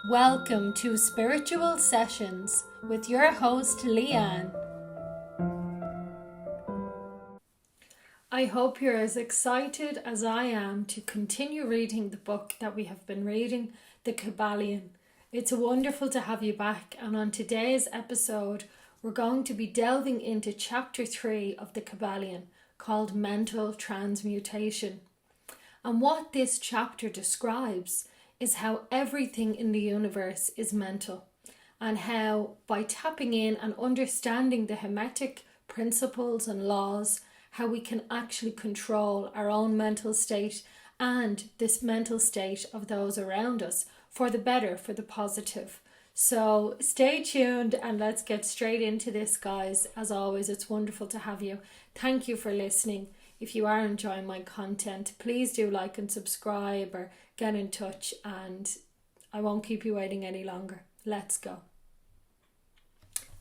Welcome to Spiritual Sessions with your host Leanne. I hope you're as excited as I am to continue reading the book that we have been reading, the Kybalion. It's wonderful to have you back, and on today's episode we're going to be delving into Chapter 3 of the Kybalion, called Mental Transmutation. And what this chapter describes is how everything in the universe is mental, and how by tapping in and understanding the Hermetic principles and laws, how we can actually control our own mental state and this mental state of those around us for the better, for the positive. So stay tuned and let's get straight into this, guys. As always, it's wonderful to have you. Thank you for listening. If you are enjoying my content, please do like and subscribe or get in touch, and I won't keep you waiting any longer. Let's go.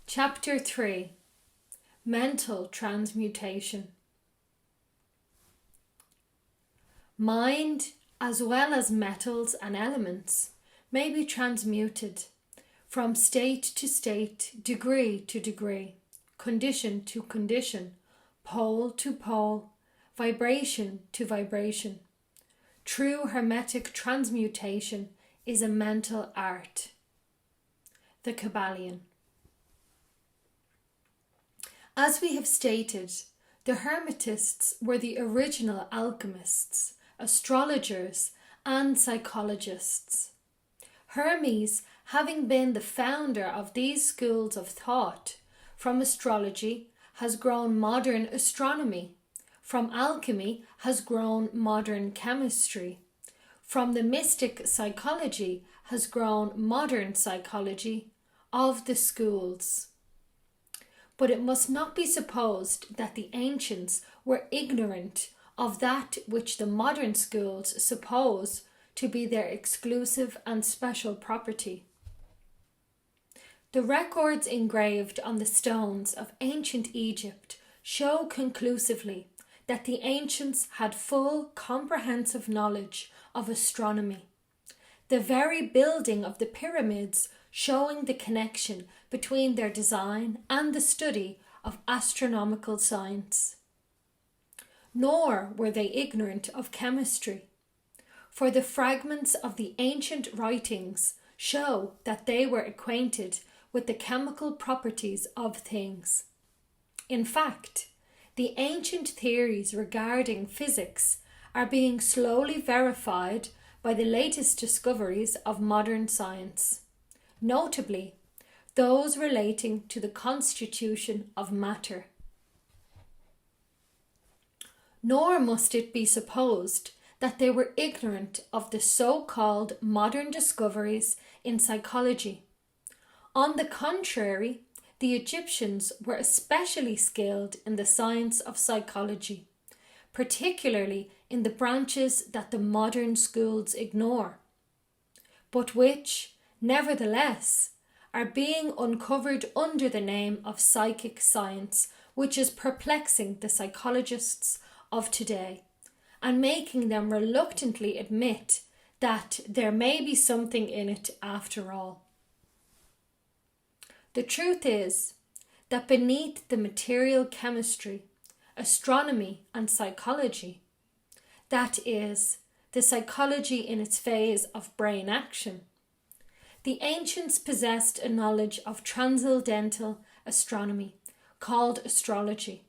Chapter 3. Mental Transmutation. Mind, as well as metals and elements, may be transmuted from state to state, degree to degree, condition to condition, pole to pole, vibration to vibration. True Hermetic transmutation is a mental art. The Kybalion. As we have stated, the Hermetists were the original alchemists, astrologers, and psychologists. Hermes, having been the founder of these schools of thought, from astrology has grown modern astronomy. From alchemy has grown modern chemistry. From the mystic psychology has grown modern psychology of the schools. But it must not be supposed that the ancients were ignorant of that which the modern schools suppose to be their exclusive and special property. The records engraved on the stones of ancient Egypt show conclusively that the ancients had full, comprehensive knowledge of astronomy. The very building of the pyramids showing the connection between their design and the study of astronomical science. Nor were they ignorant of chemistry, for the fragments of the ancient writings show that they were acquainted with the chemical properties of things. In fact, the ancient theories regarding physics are being slowly verified by the latest discoveries of modern science, notably those relating to the constitution of matter. Nor must it be supposed that they were ignorant of the so-called modern discoveries in psychology. On the contrary, the Egyptians were especially skilled in the science of psychology, particularly in the branches that the modern schools ignore, but which, nevertheless, are being uncovered under the name of psychic science, which is perplexing the psychologists of today and making them reluctantly admit that there may be something in it after all. The truth is that beneath the material chemistry, astronomy and psychology, that is, the psychology in its phase of brain action, the ancients possessed a knowledge of transcendental astronomy, called astrology,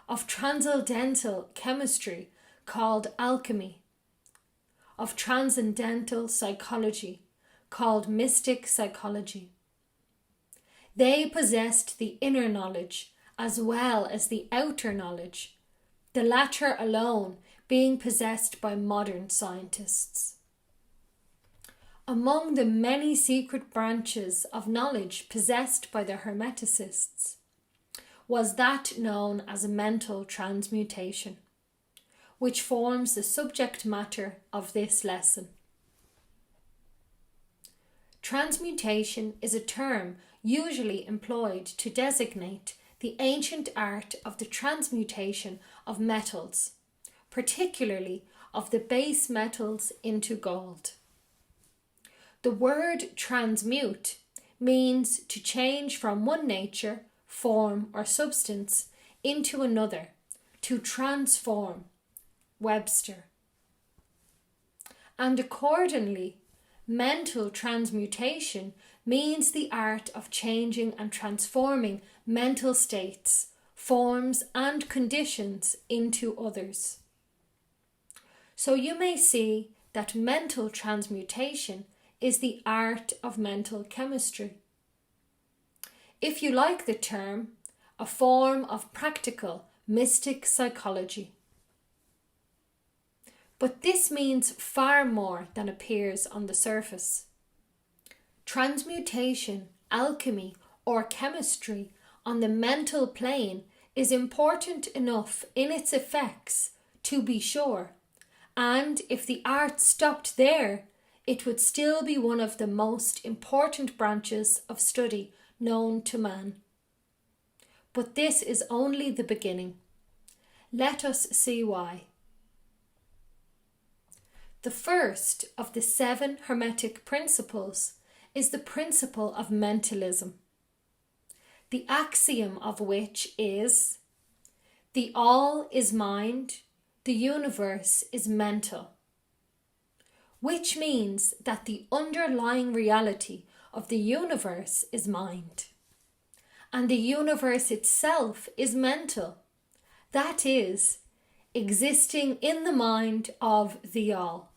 of transcendental chemistry, called alchemy, of transcendental psychology, called mystic psychology. They possessed the inner knowledge as well as the outer knowledge, the latter alone being possessed by modern scientists. Among the many secret branches of knowledge possessed by the Hermeticists was that known as mental transmutation, which forms the subject matter of this lesson. Transmutation is a term usually employed to designate the ancient art of the transmutation of metals, particularly of the base metals, into gold. The word transmute means to change from one nature, form or substance into another, to transform, Webster. And accordingly, mental transmutation means the art of changing and transforming mental states, forms and conditions into others. So you may see that mental transmutation is the art of mental chemistry. If you like the term, a form of practical mystic psychology. But this means far more than appears on the surface. Transmutation, alchemy, or chemistry on the mental plane is important enough in its effects, to be sure, and if the art stopped there, it would still be one of the most important branches of study known to man. But this is only the beginning. Let us see why. The first of the 7 Hermetic principles is the principle of mentalism, the axiom of which is: the all is mind, the universe is mental, which means that the underlying reality of the universe is mind, and the universe itself is mental, that is, existing in the mind of the all.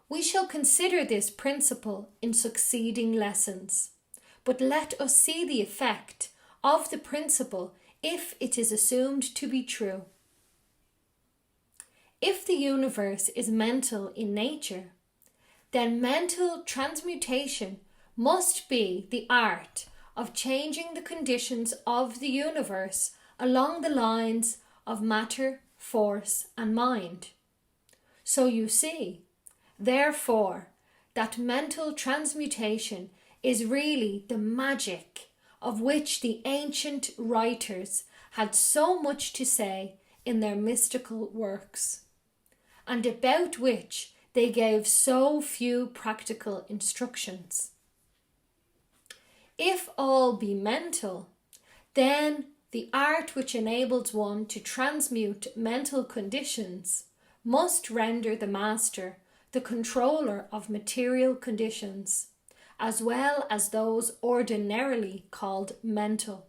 We shall consider this principle in succeeding lessons, but let us see the effect of the principle if it is assumed to be true. If the universe is mental in nature, then mental transmutation must be the art of changing the conditions of the universe along the lines of matter, force, and mind. So you see, therefore, that mental transmutation is really the magic of which the ancient writers had so much to say in their mystical works, and about which they gave so few practical instructions. If all be mental, then the art which enables one to transmute mental conditions must render the master the controller of material conditions, as well as those ordinarily called mental.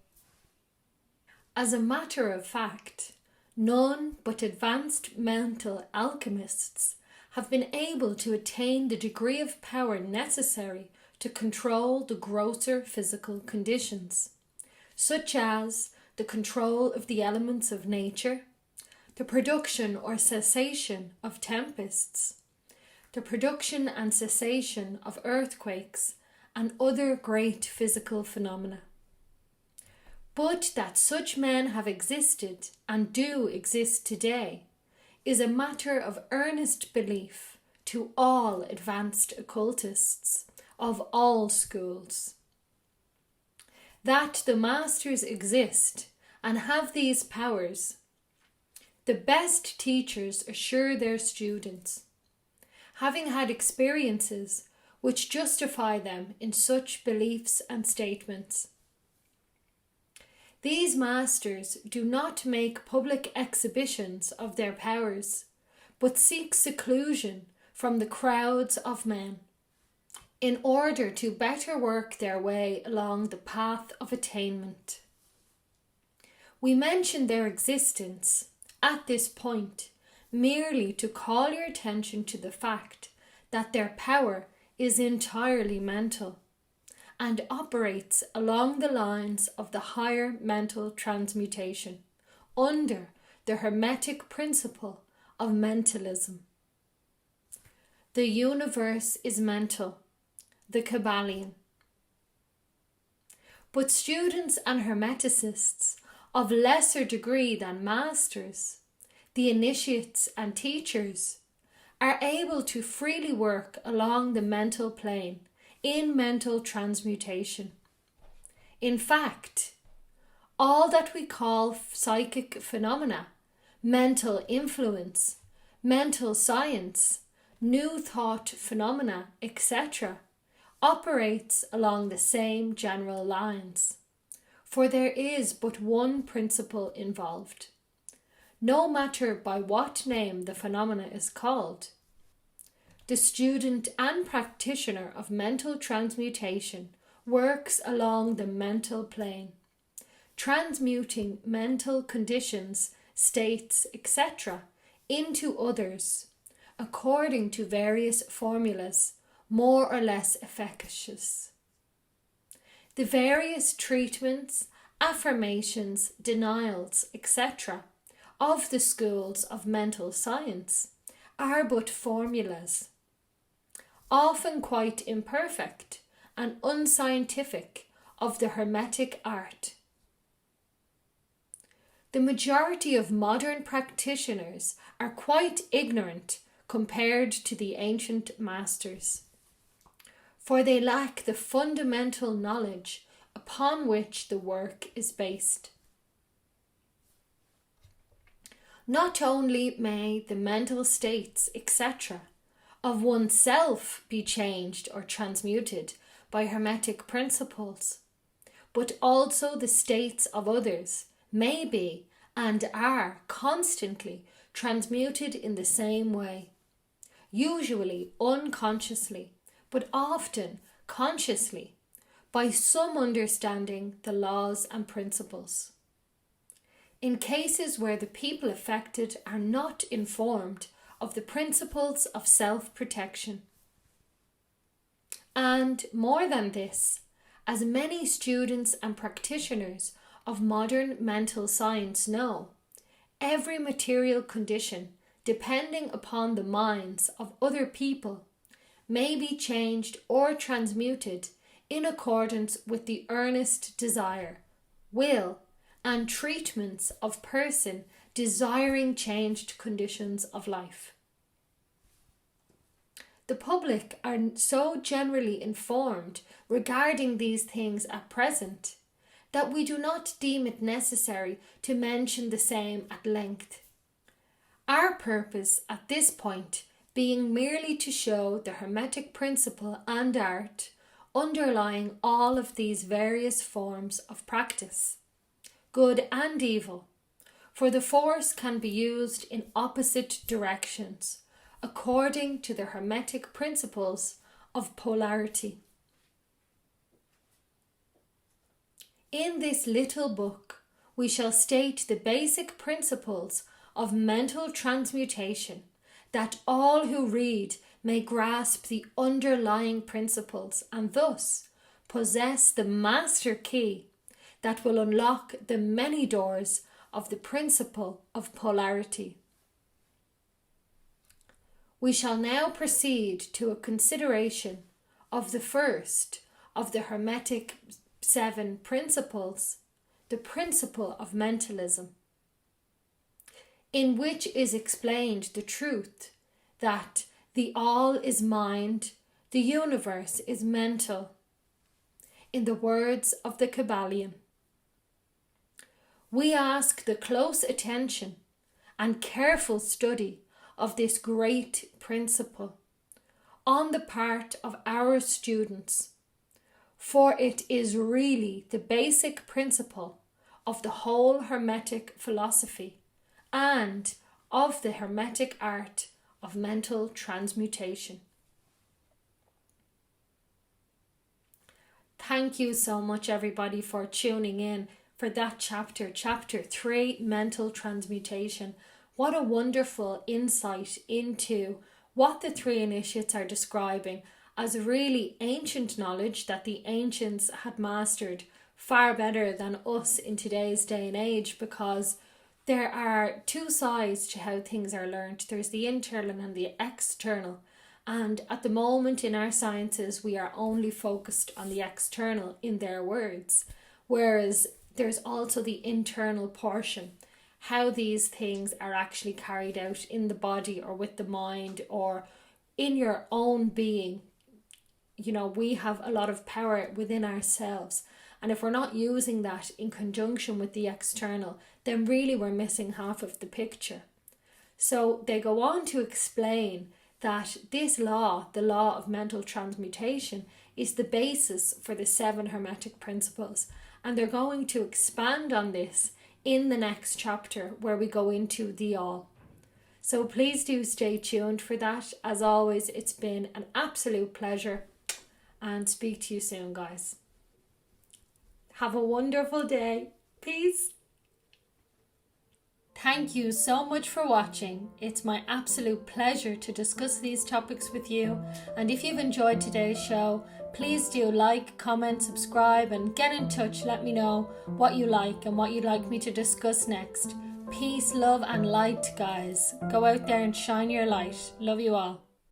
As a matter of fact, none but advanced mental alchemists have been able to attain the degree of power necessary to control the grosser physical conditions, such as the control of the elements of nature, the production or cessation of tempests, the production and cessation of earthquakes, and other great physical phenomena. But that such men have existed and do exist today is a matter of earnest belief to all advanced occultists of all schools. That the masters exist and have these powers, the best teachers assure their students, having had experiences which justify them in such beliefs and statements. These masters do not make public exhibitions of their powers, but seek seclusion from the crowds of men, in order to better work their way along the path of attainment. We mention their existence at this point merely to call your attention to the fact that their power is entirely mental and operates along the lines of the higher mental transmutation under the Hermetic principle of mentalism. The universe is mental, the Kybalion. But students and Hermeticists of lesser degree than masters, the initiates and teachers, are able to freely work along the mental plane in mental transmutation. In fact, all that we call psychic phenomena, mental influence, mental science, new thought phenomena, etc., operates along the same general lines. For there is but one principle involved, no matter by what name the phenomena is called. The student and practitioner of mental transmutation works along the mental plane, transmuting mental conditions, states, etc. into others, according to various formulas, more or less efficacious. The various treatments, affirmations, denials, etc. of the schools of mental science are but formulas, often quite imperfect and unscientific, of the Hermetic art. The majority of modern practitioners are quite ignorant compared to the ancient masters, for they lack the fundamental knowledge upon which the work is based. Not only may the mental states, etc., of oneself be changed or transmuted by Hermetic principles, but also the states of others may be and are constantly transmuted in the same way, usually unconsciously, but often consciously, by some understanding the laws and principles. In cases where the people affected are not informed of the principles of self-protection. And more than this, as many students and practitioners of modern mental science know, every material condition depending upon the minds of other people may be changed or transmuted in accordance with the earnest desire, will, and treatments of person desiring changed conditions of life. The public are so generally informed regarding these things at present that we do not deem it necessary to mention the same at length. Our purpose at this point being merely to show the Hermetic principle and art underlying all of these various forms of practice, good and evil, for the force can be used in opposite directions according to the Hermetic principles of polarity. In this little book, we shall state the basic principles of mental transmutation, that all who read may grasp the underlying principles and thus possess the master key that will unlock the many doors of the principle of polarity. We shall now proceed to a consideration of the first of the Hermetic 7 principles, the principle of mentalism, in which is explained the truth that the all is mind, the universe is mental, in the words of the Kybalion. We ask the close attention and careful study of this great principle on the part of our students, for it is really the basic principle of the whole Hermetic philosophy and of the Hermetic art of mental transmutation. Thank you so much, everybody, for tuning in for that chapter 3, Mental Transmutation. What a wonderful insight into what the 3 initiates are describing as really ancient knowledge that the ancients had mastered far better than us in today's day and age, because there are 2 sides to how things are learnt. There's the internal and the external. And at the moment in our sciences, we are only focused on the external in their words. Whereas there's also the internal portion, how these things are actually carried out in the body or with the mind or in your own being. You know, we have a lot of power within ourselves. And if we're not using that in conjunction with the external, then really we're missing half of the picture. So they go on to explain that this law, the law of mental transmutation, is the basis for the 7 Hermetic principles. And they're going to expand on this in the next chapter where we go into the all. So please do stay tuned for that. As always, it's been an absolute pleasure, and speak to you soon, guys. Have a wonderful day. Peace. Thank you so much for watching. It's my absolute pleasure to discuss these topics with you. And if you've enjoyed today's show, please do like, comment, subscribe, and get in touch. Let me know what you like and what you'd like me to discuss next. Peace, love, and light, guys. Go out there and shine your light. Love you all.